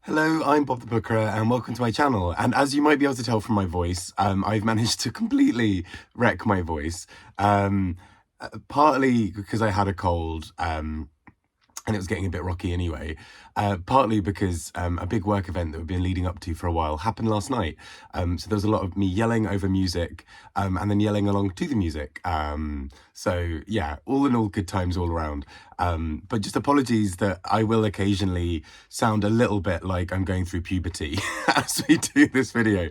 Hello, I'm Bob the Booker and welcome to my channel. And as you might be able to tell from my voice, I've managed to completely wreck my voice. Partly because I had a cold, and it was getting a bit rocky anyway. Partly because a big work event that we've been leading up to for a while happened last night. So there was a lot of me yelling over music and then yelling along to the music. So yeah, all in all, good times all around. But just apologies that I will occasionally sound a little bit like I'm going through puberty as we do this video.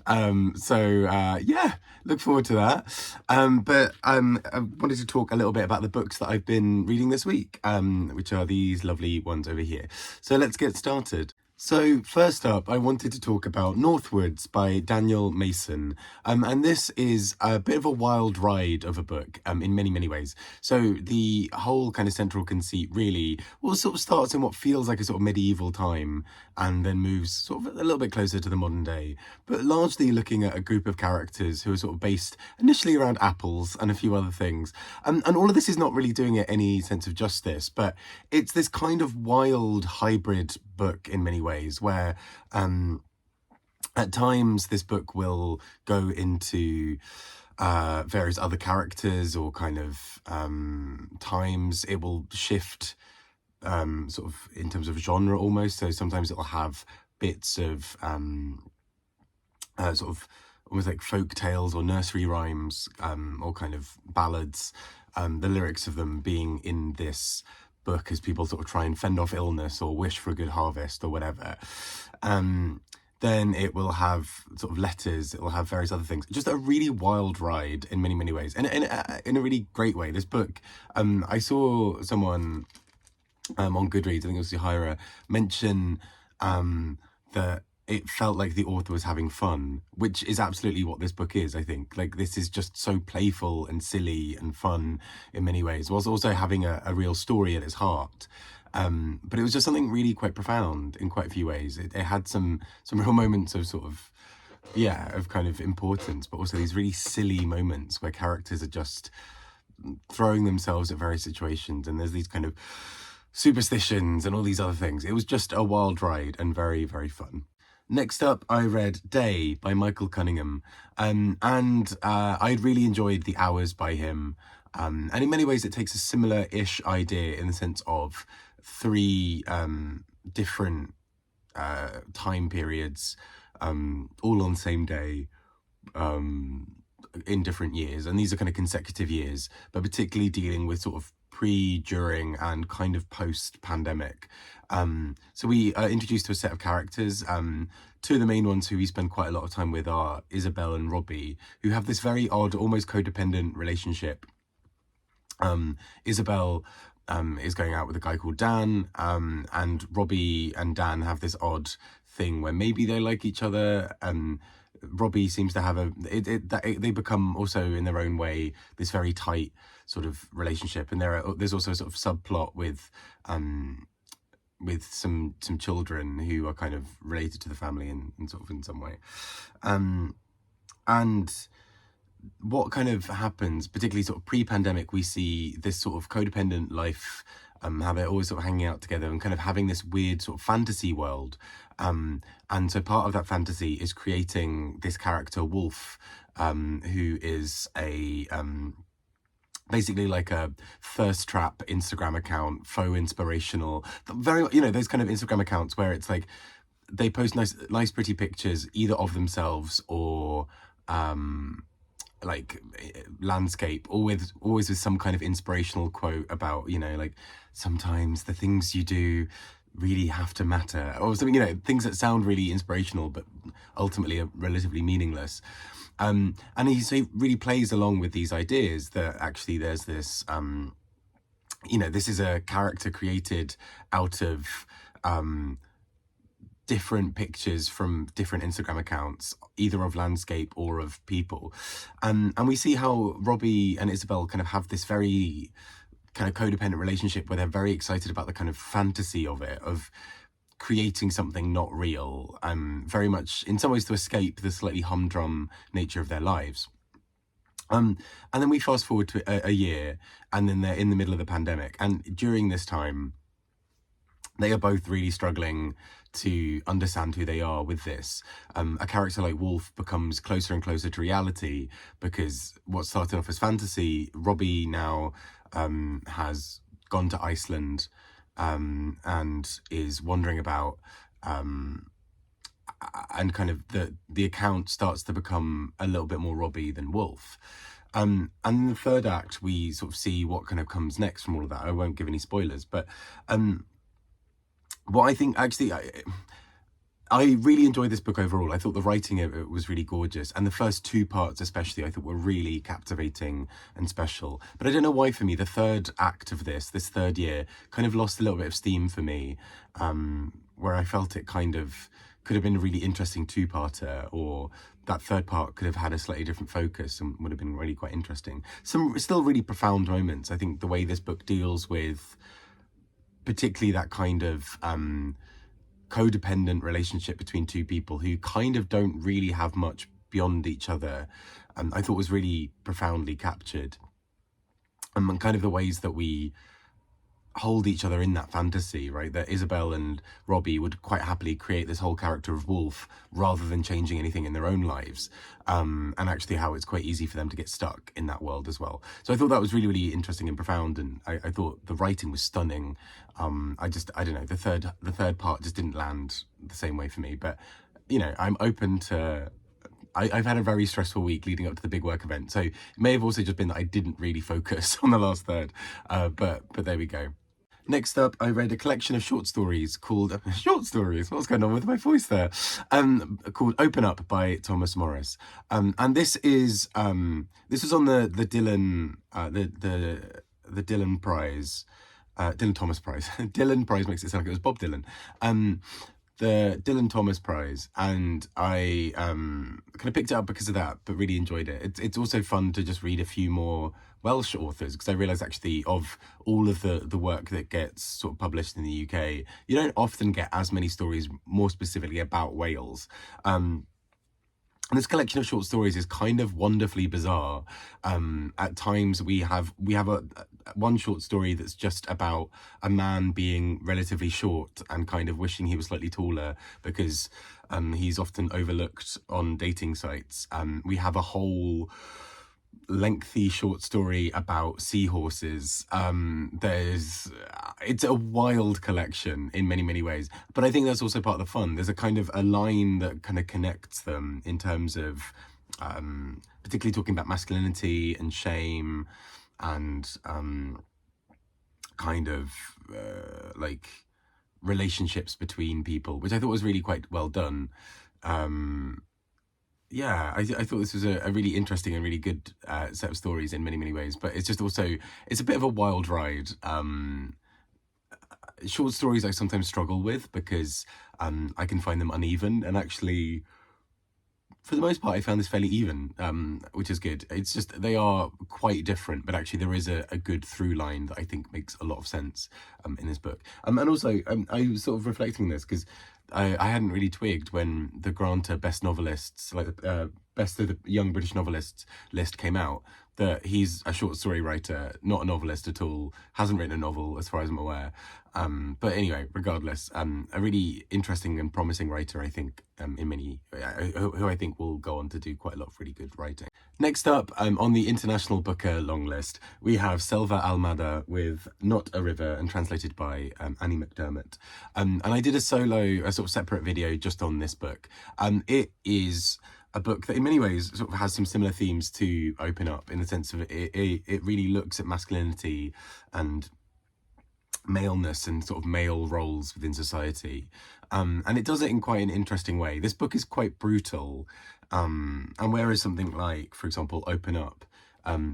Yeah, look forward to that. But I wanted to talk a little bit about the books that I've been reading this week, which are these lovely ones over here. So let's get started. So first up, I wanted to talk about Northwoods by Daniel Mason. And this is a bit of a wild ride of a book in many, many ways. So the whole kind of central conceit really sort of starts in what feels like a sort of medieval time and then moves sort of a little bit closer to the modern day, but largely looking at a group of characters who are sort of based initially around apples and a few other things. And all of this is not really doing it any sense of justice, but it's this kind of wild hybrid book in many ways where at times this book will go into various other characters or kind of times it will shift sort of in terms of genre almost. So sometimes it'll have bits of sort of almost like folk tales or nursery rhymes or kind of ballads, the lyrics of them being in this book as people sort of try and fend off illness or wish for a good harvest or whatever. Then it will have sort of letters, it will have various other things. Just a really wild ride in many, many ways. And in a really great way. This book, I saw someone on Goodreads, I think it was Yahira, mention that it felt like the author was having fun, which is absolutely what this book is, I think. Like, this is just so playful and silly and fun in many ways, whilst also having a real story at its heart. But it was just something really quite profound in quite a few ways. It had some real moments of sort of, yeah, of kind of importance, but also these really silly moments where characters are just throwing themselves at various situations, and there's these kind of superstitions and all these other things. It was just a wild ride and very, very fun. Next up, I read Day by Michael Cunningham, and I really enjoyed The Hours by him. And in many ways, it takes a similar-ish idea in the sense of three different time periods, all on the same day, in different years. And these are kind of consecutive years, but particularly dealing with sort of pre, during, and kind of post-pandemic. So we are introduced to a set of characters. Two of the main ones who we spend quite a lot of time with are Isabel and Robbie, who have this very odd, almost codependent relationship. Isabel is going out with a guy called Dan, and Robbie and Dan have this odd thing where maybe they like each other. Robbie seems to have they become also in their own way this very tight sort of relationship, and there's also a sort of subplot with some children who are kind of related to the family in sort of in some way. And what kind of happens, particularly sort of pre-pandemic, we see this sort of codependent life, how they're always sort of hanging out together and kind of having this weird sort of fantasy world. And so part of that fantasy is creating this character, Wolf, who is a basically like a thirst trap Instagram account, faux inspirational, very, those kind of Instagram accounts where it's like they post nice pretty pictures either of themselves or like landscape, or always with some kind of inspirational quote about, like, sometimes the things you do really have to matter, or something, things that sound really inspirational but ultimately are relatively meaningless. And he really plays along with these ideas that actually there's this this is a character created out of different pictures from different Instagram accounts, either of landscape or of people. And we see how Robbie and Isabel kind of have this very kind of codependent relationship where they're very excited about the kind of fantasy of it, of creating something not real, very much in some ways to escape the slightly humdrum nature of their lives. And then we fast forward to a year, and then they're in the middle of the pandemic. And during this time, they are both really struggling to understand who they are with this. A character like Wolf becomes closer and closer to reality because what started off as fantasy, Robbie now has gone to Iceland and is wandering about, and kind of the account starts to become a little bit more Robbie than Wolf. And in the third act, we sort of see what kind of comes next from all of that. I won't give any spoilers, but what I think, actually, I really enjoyed this book overall. I thought the writing of it was really gorgeous. And the first two parts especially, I thought were really captivating and special. But I don't know why for me, the third act of this third year, kind of lost a little bit of steam for me, where I felt it kind of could have been a really interesting two-parter, or that third part could have had a slightly different focus and would have been really quite interesting. Some still really profound moments. I think the way this book deals with particularly that kind of codependent relationship between two people who kind of don't really have much beyond each other, I thought was really profoundly captured. And kind of the ways that we hold each other in that fantasy, right? That Isabel and Robbie would quite happily create this whole character of Wolf rather than changing anything in their own lives. And actually how it's quite easy for them to get stuck in that world as well. So I thought that was really, really interesting and profound. And I thought the writing was stunning. I don't know, the third part just didn't land the same way for me, but you know, I'm open to, I've had a very stressful week leading up to the big work event. So it may have also just been that I didn't really focus on the last third, but there we go. Next up, I read a collection of short stories called short stories. What's going on with my voice there? Called "Open Up" by Thomas Morris, and this was on the Dylan the Dylan Prize, Dylan Thomas Prize. Dylan Prize makes it sound like it was Bob Dylan. The Dylan Thomas Prize, and I kind of picked it up because of that, but really enjoyed it. It's also fun to just read a few more Welsh authors, because I realised actually of all of the work that gets sort of published in the UK, you don't often get as many stories more specifically about Wales. And this collection of short stories is kind of wonderfully bizarre. At times we have one short story that's just about a man being relatively short and kind of wishing he was slightly taller because he's often overlooked on dating sites. We have a whole lengthy short story about seahorses. It's a wild collection in many, many ways, but I think that's also part of the fun. There's a kind of a line that kind of connects them in terms of particularly talking about masculinity and shame and kind of like relationships between people, which I thought was really quite well done. Yeah, I thought this was a really interesting and really good set of stories in many, many ways, but it's just also, it's a bit of a wild ride. Short stories I sometimes struggle with because I can find them uneven, and actually, for the most part, I found this fairly even, which is good. It's just, they are quite different, but actually there is a good through line that I think makes a lot of sense in this book. And also, I was sort of reflecting this because I hadn't really twigged when the Granta Best Novelists, like Best of the Young British Novelists list came out, that he's a short story writer, not a novelist at all, hasn't written a novel as far as I'm aware. But anyway, regardless, a really interesting and promising writer, I think, who I think will go on to do quite a lot of really good writing. Next up, on the International Booker long list, we have Selva Almada with Not a River, and translated by Annie McDermott. And I did a sort of separate video just on this book. It is a book that in many ways sort of has some similar themes to Open Up, in the sense of it really looks at masculinity and maleness and sort of male roles within society. And it does it in quite an interesting way. This book is quite brutal. And whereas something like, for example, Open Up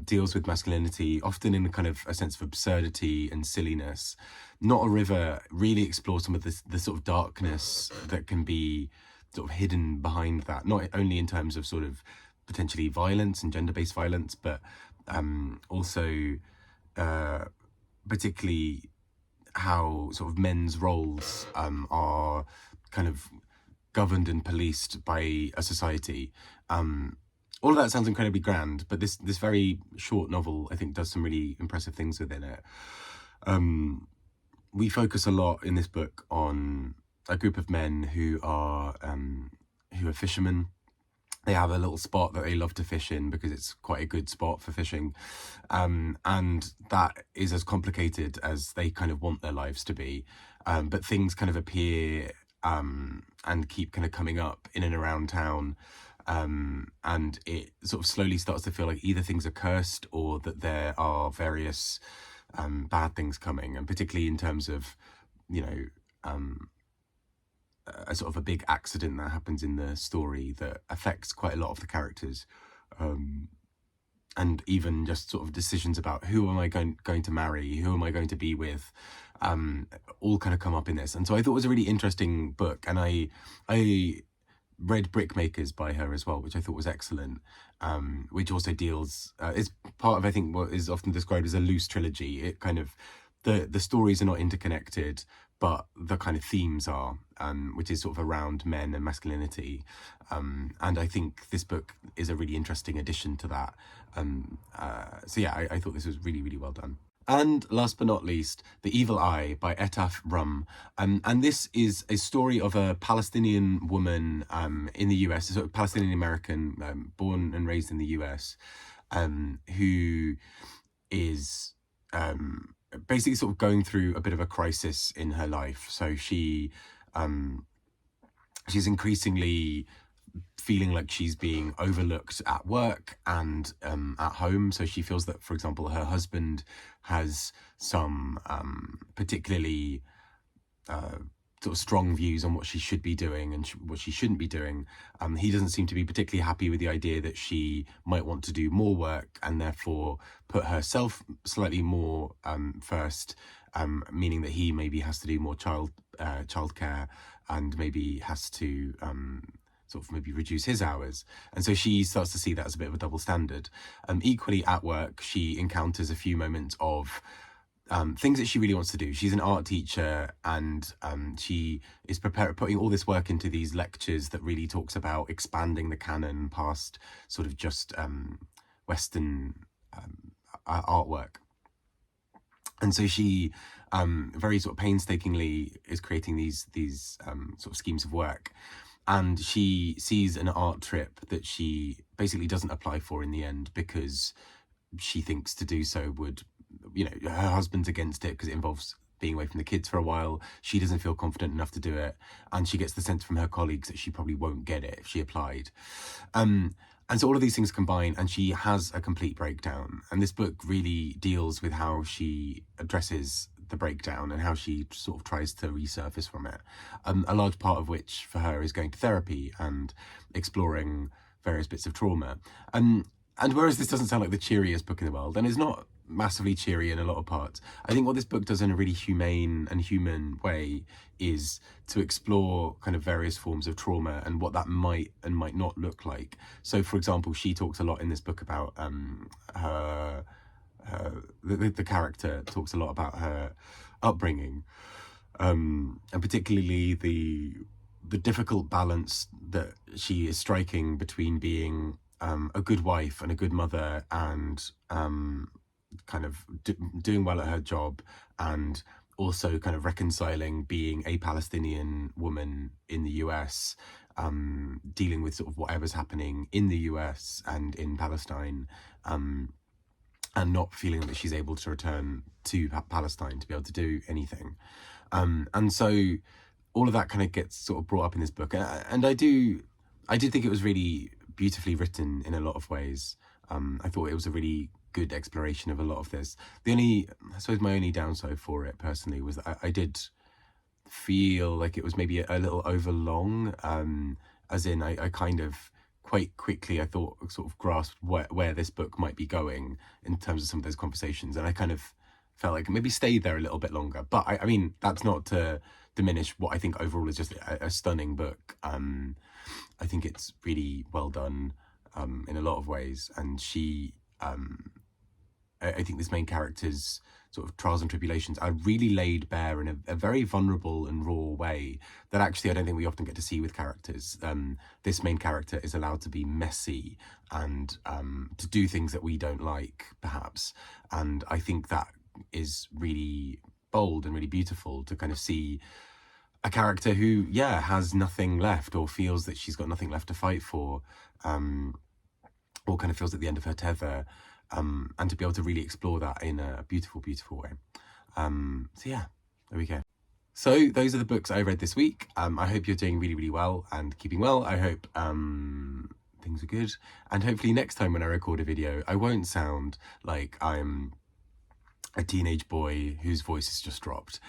deals with masculinity, often in a kind of a sense of absurdity and silliness, Not a River really explores some of the sort of darkness that can be sort of hidden behind that, not only in terms of sort of potentially violence and gender-based violence, but also particularly how sort of men's roles are kind of governed and policed by a society. All of that sounds incredibly grand, but this very short novel, I think, does some really impressive things within it. we focus a lot in this book on a group of men who are fishermen. They have a little spot that they love to fish in because it's quite a good spot for fishing. And that is as complicated as they kind of want their lives to be. But things kind of appear and keep kind of coming up in and around town. And it sort of slowly starts to feel like either things are cursed or that there are various bad things coming. And particularly in terms of, a sort of a big accident that happens in the story that affects quite a lot of the characters, and even just sort of decisions about who am I going to marry, who am I going to be with, all kind of come up in this. And so I thought it was a really interesting book, and I read Brickmakers by her as well, which I thought was excellent, which also deals, it's part of, I think, what is often described as a loose trilogy. It kind of, the stories are not interconnected, but the kind of themes are, which is sort of around men and masculinity. And I think this book is a really interesting addition to that. So yeah, I thought this was really, really well done. And last but not least, The Evil Eye by Etaf Rum. And this is a story of a Palestinian woman in the US, a sort of Palestinian American, born and raised in the US, who is basically sort of going through a bit of a crisis in her life. So she's increasingly feeling like she's being overlooked at work and at home. So she feels that, for example, her husband has some particularly sort of strong views on what she should be doing and what she shouldn't be doing. He doesn't seem to be particularly happy with the idea that she might want to do more work and therefore put herself slightly more first, meaning that he maybe has to do more childcare and maybe has to sort of maybe reduce his hours. And so she starts to see that as a bit of a double standard. Equally at work, she encounters a few moments of things that she really wants to do. She's an art teacher, and she is putting all this work into these lectures that really talks about expanding the canon past sort of just Western artwork. And so she very sort of painstakingly is creating these sort of schemes of work. And she sees an art trip that she basically doesn't apply for in the end because she thinks to do so would, her husband's against it because it involves being away from the kids for a while. She doesn't feel confident enough to do it. And she gets the sense from her colleagues that she probably won't get it if she applied. And so all of these things combine and she has a complete breakdown. And this book really deals with how she addresses the breakdown and how she sort of tries to resurface from it. A large part of which for her is going to therapy and exploring various bits of trauma. And whereas this doesn't sound like the cheeriest book in the world, and it's not massively cheery in a lot of parts, I think what this book does in a really humane and human way is to explore kind of various forms of trauma and what that might and might not look like. So, for example, she talks a lot in this book about the character talks a lot about her upbringing, and particularly the difficult balance that she is striking between being a good wife and a good mother and kind of doing well at her job, and also kind of reconciling being a Palestinian woman in the US, dealing with sort of whatever's happening in the US and in Palestine, and not feeling that she's able to return to Palestine to be able to do anything. And so all of that kind of gets sort of brought up in this book. And I did think it was really beautifully written in a lot of ways. I thought it was a really good exploration of a lot of this. I suppose my only downside for it personally was that I did feel like it was maybe a little overlong, as in I kind of quite quickly, I thought, sort of grasped where this book might be going in terms of some of those conversations. And I kind of felt like maybe stayed there a little bit longer. But I mean, that's not to diminish what I think overall is just a stunning book. I think it's really well done in a lot of ways. And I think this main character's sort of trials and tribulations are really laid bare in a very vulnerable and raw way that actually I don't think we often get to see with characters. This main character is allowed to be messy and to do things that we don't like, perhaps. And I think that is really bold and really beautiful to kind of see a character who, yeah, has nothing left or feels that she's got nothing left to fight for, or kind of feels at the end of her tether, and to be able to really explore that in a beautiful, beautiful way. So yeah, there we go. So those are the books I read this week. I hope you're doing really, really well and keeping well. I hope things are good. And hopefully next time when I record a video, I won't sound like I'm a teenage boy whose voice has just dropped.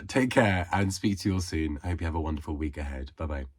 Take care and speak to you all soon. I hope you have a wonderful week ahead. Bye-bye.